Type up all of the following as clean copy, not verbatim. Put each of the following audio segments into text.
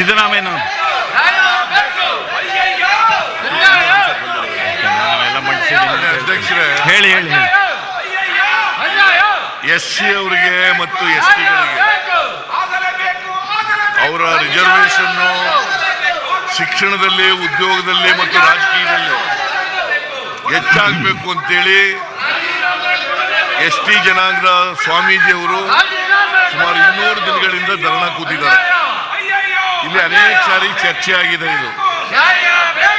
ಸಿದ್ದರಾಮಯ್ಯ ಅಧ್ಯಕ್ಷರೇ, ಹೇಳಿ ಹೇಳಿ ಹೇಳಿ. SC ಅವರಿಗೆ ಮತ್ತು STಗಳಿಗೆ ಅವರ ರಿಸರ್ವೇಶನ್ ಶಿಕ್ಷಣದಲ್ಲಿ, ಉದ್ಯೋಗದಲ್ಲಿ ಮತ್ತು ರಾಜಕೀಯದಲ್ಲಿ ಹೆಚ್ಚಾಗಬೇಕು ಅಂತೇಳಿ ST ಜನಾಂಗದ ಸ್ವಾಮೀಜಿಯವರು ಸುಮಾರು 200 ದಿನಗಳಿಂದ ಧರಣ ಕೂತಿದ್ದಾರೆ. ಇಲ್ಲಿ ಅನೇಕ ಸಾರಿ ಚರ್ಚೆ ಆಗಿದೆ, ಇದು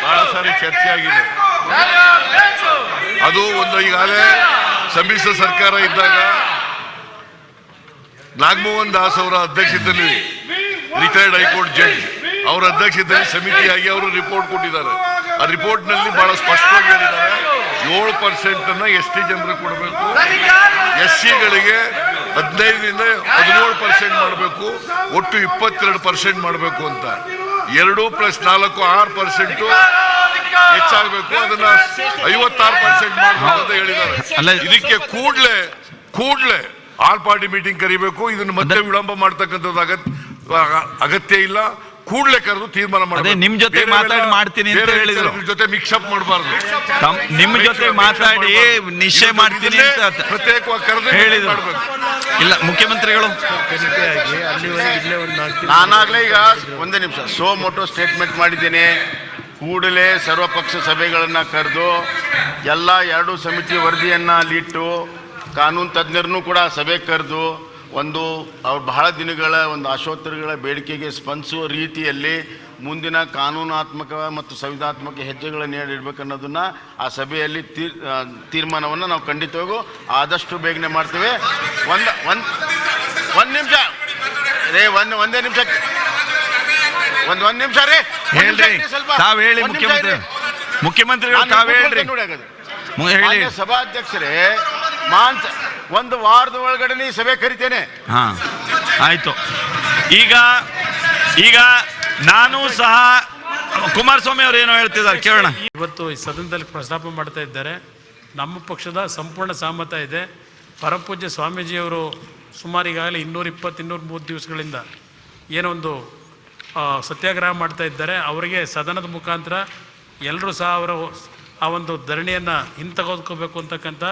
ಬಹಳ ಸಾರಿ ಚರ್ಚೆ ಆಗಿದೆ. ಅದು ಒಂದು ಈಗಾಗಲೇ ಸಮ್ಮಿಶ್ರ ಸರ್ಕಾರ ಇದ್ದಾಗ ನಾಗಮೋಹನ್ ದಾಸ್ ಅವರ ಅಧ್ಯಕ್ಷತೆಯಲ್ಲಿ, ರಿಟೈರ್ಡ್ ಹೈಕೋರ್ಟ್ ಜಡ್ಜ್ ಅವರ ಅಧ್ಯಕ್ಷತೆಯಲ್ಲಿ ಸಮಿತಿಯಾಗಿ ಅವರು ರಿಪೋರ್ಟ್ ಕೊಟ್ಟಿದ್ದಾರೆ. ಆ ರಿಪೋರ್ಟ್ ನಲ್ಲಿ ಬಹಳ ಸ್ಪಷ್ಟವಾಗಿ ಹೇಳಿದ್ದಾರೆ, 7% ಅನ್ನ ST ಜನರಿಗೆ ಕೊಡಬೇಕು, SCಗಳಿಗೆ 15ರಿಂದ 17% ಮಾಡಬೇಕು, ಒಟ್ಟು 22% ಮಾಡಬೇಕು ಅಂತ. 2 + 4 6% ಹೆಚ್ಚಾಗಬೇಕು, ಅದನ್ನ 56% ಮಾಡಬೇಕು ಅಂತ ಹೇಳಿದ್ದಾರೆ. ಇದಕ್ಕೆ ಕೂಡಲೇ ಆಲ್ ಪಾರ್ಟಿ ಮೀಟಿಂಗ್ ಕರಿಬೇಕು. ಇದನ್ನು ಮತ್ತೆ ವಿಳಂಬ ಮಾಡ್ತಕ್ಕಂಥದ್ದು ಅಗತ್ಯ ಇಲ್ಲ. ಕೂಡಲೇ ಕರೆದು ತೀರ್ಮಾನ ಮಾಡಬೇಕು. ನಿಮ್ ಜೊತೆ ಮಾತಾಡಿ ಮಾಡ್ತೀನಿ ಅಂತ ಹೇಳಿದ್ರು. ಜೊತೆ ಮಿಕ್ಸಪ್ ಮಾಡಬಾರ್ದು. ನಿಮ್ ಜೊತೆ ಮಾತಾಡಿ ನಿಶ್ಚಯ ಮಾಡ್ತೀನಿ ಅಂತ ಪ್ರತ್ಯೇಕವಾಗಿ ಕರೆದು ಹೇಳಿದ್ರು. ಇಲ್ಲ ಮುಖ್ಯಮಂತ್ರಿಗಳು ನಾನಾಗ್ಲೇ ಈಗ ಒಂದೇ ನಿಮಿಷ ಸೋಮೋಟೋ ಸ್ಟೇಟ್ಮೆಂಟ್ ಮಾಡಿದ್ದೇನೆ. ಕೂಡಲೇ ಸರ್ವಪಕ್ಷ ಸಭೆಗಳನ್ನು ಕರೆದು ಎಲ್ಲ 2 ಸಮಿತಿ ವರದಿಯನ್ನು ಅಲ್ಲಿಟ್ಟು ಕಾನೂನು ತಜ್ಞರನ್ನು ಕೂಡ ಸಭೆ ಕರೆದು ಅವ್ರು ಬಹಳ ದಿನಗಳ ಒಂದು ಆಶೋತ್ತರಗಳ ಬೇಡಿಕೆಗೆ ಸ್ಪಂದಿಸುವ ರೀತಿಯಲ್ಲಿ ಮುಂದಿನ ಕಾನೂನಾತ್ಮಕ ಮತ್ತು ಸಂವಿಧಾನಾತ್ಮಕ ಹೆಜ್ಜೆಗಳನ್ನು ಇಡಬೇಕನ್ನೋದನ್ನು ಆ ಸಭೆಯಲ್ಲಿ ತೀರ್ಮಾನವನ್ನು ನಾವು ಖಂಡಿತವಾಗೂ ಆದಷ್ಟು ಬೇಗನೆ ಮಾಡ್ತೇವೆ. ಒಂದು ನಿಮಿಷ ರೇ, ಒಂದೇ ನಿಮಿಷ ಒಂದು ನಿಮಿಷ ರೀ, ಹೇಳ್ರಿ. ತಾವ್ ಹೇಳಿ ಮುಖ್ಯಮಂತ್ರಿಗಳು ತಾವ್ ಹೇಳ್ರಿ. ಸಭಾಧ್ಯಕ್ಷರೇ, ಒಂದು ವಾರದ ಒಳಗಡೆ ಸಭೆ ಕರಿತೇನೆ. ಹಾ ಆಯ್ತು. ಈಗ ನಾನು ಸಹ ಕುಮಾರಸ್ವಾಮಿ ಅವರು ಏನೋ ಹೇಳ್ತಿದ್ದಾರೆ, ಕೇಳೋಣ. ಇವತ್ತು ಈ ಸದನದಲ್ಲಿ ಪ್ರಸ್ತಾಪ ಮಾಡ್ತಾ ಇದ್ದಾರೆ. ನಮ್ಮ ಪಕ್ಷದ ಸಂಪೂರ್ಣ ಸಹಮತ ಇದೆ. ಪರಮಪೂಜ್ಯ ಸ್ವಾಮೀಜಿಯವರು ಸುಮಾರು ಈಗಾಗಲೇ 220-230 ದಿವಸಗಳಿಂದ ಏನೊಂದು ಸತ್ಯಾಗ್ರಹ ಮಾಡ್ತಾ ಇದ್ದಾರೆ. ಅವರಿಗೆ ಸದನದ ಮುಖಾಂತರ ಎಲ್ಲರೂ ಸಹ ಅವರು ಆ ಒಂದು ಧರಣಿಯನ್ನು ಹಿಂತೆಗೆದುಕೋಬೇಕು ಅಂತಕ್ಕಂಥ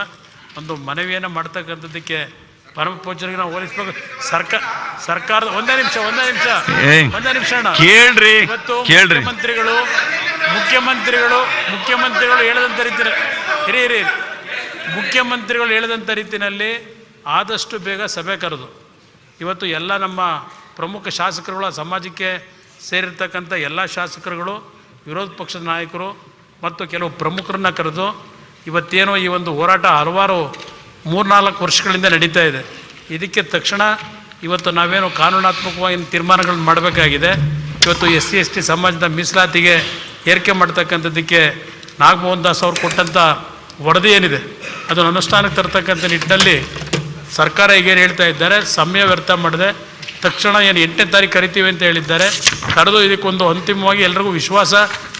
ಒಂದು ಮನವಿಯನ್ನು ಮಾಡ್ತಕ್ಕಂಥದ್ದಕ್ಕೆ ಪರಮ ಪೂಜ್ಯರಿಗೆ ನಾವು ಹೋಲಿಸ್ಬೇಕು. ಸರ್ಕಾರದ ಒಂದೇ ನಿಮಿಷ ಅಣ್ಣ ಕೇಳ್ರಿ. ಇವತ್ತು ಮುಖ್ಯಮಂತ್ರಿಗಳು ಹೇಳದಂಥ ರೀತಿಯಲ್ಲಿ ಹಿರಿಯರಿ ಮುಖ್ಯಮಂತ್ರಿಗಳು ಹೇಳದಂಥ ರೀತಿಯಲ್ಲಿ ಆದಷ್ಟು ಬೇಗ ಸಭೆ ಕರೆದು ಇವತ್ತು ಎಲ್ಲ ನಮ್ಮ ಪ್ರಮುಖ ಶಾಸಕರುಗಳ ಸಮಾಜಕ್ಕೆ ಸೇರಿರ್ತಕ್ಕಂಥ ಎಲ್ಲ ಶಾಸಕರುಗಳು, ವಿರೋಧ ಪಕ್ಷದ ನಾಯಕರು ಮತ್ತು ಕೆಲವು ಪ್ರಮುಖರನ್ನ ಕರೆದು ಇವತ್ತೇನೋ ಈ ಒಂದು ಹೋರಾಟ ಹಲವಾರು 3-4 ವರ್ಷಗಳಿಂದ ನಡೀತಾ ಇದೆ. ಇದಕ್ಕೆ ತಕ್ಷಣ ಇವತ್ತು ನಾವೇನು ಕಾನೂನಾತ್ಮಕವಾಗಿ ತೀರ್ಮಾನಗಳನ್ನು ಮಾಡಬೇಕಾಗಿದೆ. ಇವತ್ತು SC ST ಸಮಾಜದ ಮೀಸಲಾತಿಗೆ ಏರಿಕೆ ಮಾಡ್ತಕ್ಕಂಥದ್ದಕ್ಕೆ ನಾಗಮೋಹನ್ ದಾಸ್ ಅವರು ಕೊಟ್ಟಂಥ ವರದಿ ಏನಿದೆ ಅದನ್ನು ಅನುಷ್ಠಾನಕ್ಕೆ ತರ್ತಕ್ಕಂಥ ನಿಟ್ಟಿನಲ್ಲಿ ಸರ್ಕಾರ ಈಗೇನು ಹೇಳ್ತಾ ಇದ್ದಾರೆ, ಸಮಯ ವ್ಯರ್ಥ ಮಾಡದೆ ತಕ್ಷಣ ಏನು 8ನೇ ತಾರೀಕು ಕರಿತೀವಿ ಅಂತ ಹೇಳಿದ್ದಾರೆ. ಕರೆದು ಇದಕ್ಕೊಂದು ಅಂತಿಮವಾಗಿ ಎಲ್ರಿಗೂ ವಿಶ್ವಾಸ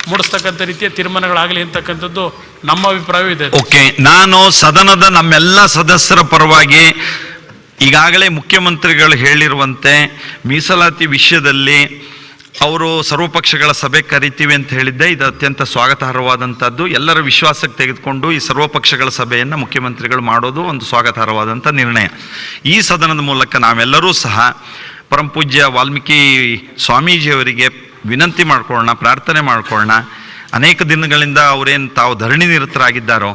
ಮೂಡಿಸ್ತಕ್ಕಂಥ ರೀತಿಯ ತೀರ್ಮಾನಗಳಾಗಲಿ ಅಂತಕ್ಕಂಥದ್ದು ನಮ್ಮ ಅಭಿಪ್ರಾಯವಿದೆ. ಓಕೆ, ನಾನು ಸದನದ ನಮ್ಮೆಲ್ಲ ಸದಸ್ಯರ ಪರವಾಗಿ ಈಗಾಗಲೇ ಮುಖ್ಯಮಂತ್ರಿಗಳು ಹೇಳಿರುವಂತೆ ಮೀಸಲಾತಿ ವಿಷಯದಲ್ಲಿ ಅವರು ಸರ್ವಪಕ್ಷಗಳ ಸಭೆ ಕರಿತೀವಿ ಅಂತ ಹೇಳಿದ್ದೆ. ಇದು ಅತ್ಯಂತ ಸ್ವಾಗತಾರ್ಹವಾದಂಥದ್ದು. ಎಲ್ಲರ ವಿಶ್ವಾಸಕ್ಕೆ ತೆಗೆದುಕೊಂಡು ಈ ಸರ್ವಪಕ್ಷಗಳ ಸಭೆಯನ್ನು ಮುಖ್ಯಮಂತ್ರಿಗಳು ಮಾಡೋದು ಒಂದು ಸ್ವಾಗತಾರ್ಹವಾದಂಥ ನಿರ್ಣಯ. ಈ ಸದನದ ಮೂಲಕ ನಾವೆಲ್ಲರೂ ಸಹ ಪರಮಪೂಜ್ಯ ವಾಲ್ಮೀಕಿ ಸ್ವಾಮೀಜಿಯವರಿಗೆ ವಿನಂತಿ ಮಾಡ್ಕೊಳ್ಳೋಣ, ಪ್ರಾರ್ಥನೆ ಮಾಡ್ಕೊಳ್ಳೋಣ. ಅನೇಕ ದಿನಗಳಿಂದ ಅವರೇನು ತಾವು ಧರಣಿ ನಿರತರಾಗಿದ್ದಾರೋ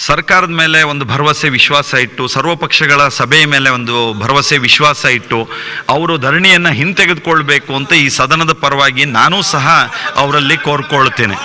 ಸರ್ಕಾರದ ಮೇಲೆ ಒಂದು ಭರವಸೆ ವಿಶ್ವಾಸ ಇಟ್ಟು, ಸರ್ವಪಕ್ಷಗಳ ಸಭೆಯ ಮೇಲೆ ಒಂದು ಭರವಸೆ ವಿಶ್ವಾಸ ಇಟ್ಟು ಅವರು ಧರಣಿಯನ್ನು ಹಿಂತೆಗೆದುಕೊಳ್ಬೇಕು ಅಂತ ಈ ಸದನದ ಪರವಾಗಿ ನಾನೂ ಸಹ ಅವರಲ್ಲಿ ಕೋರ್ಕೊಳ್ತೇನೆ.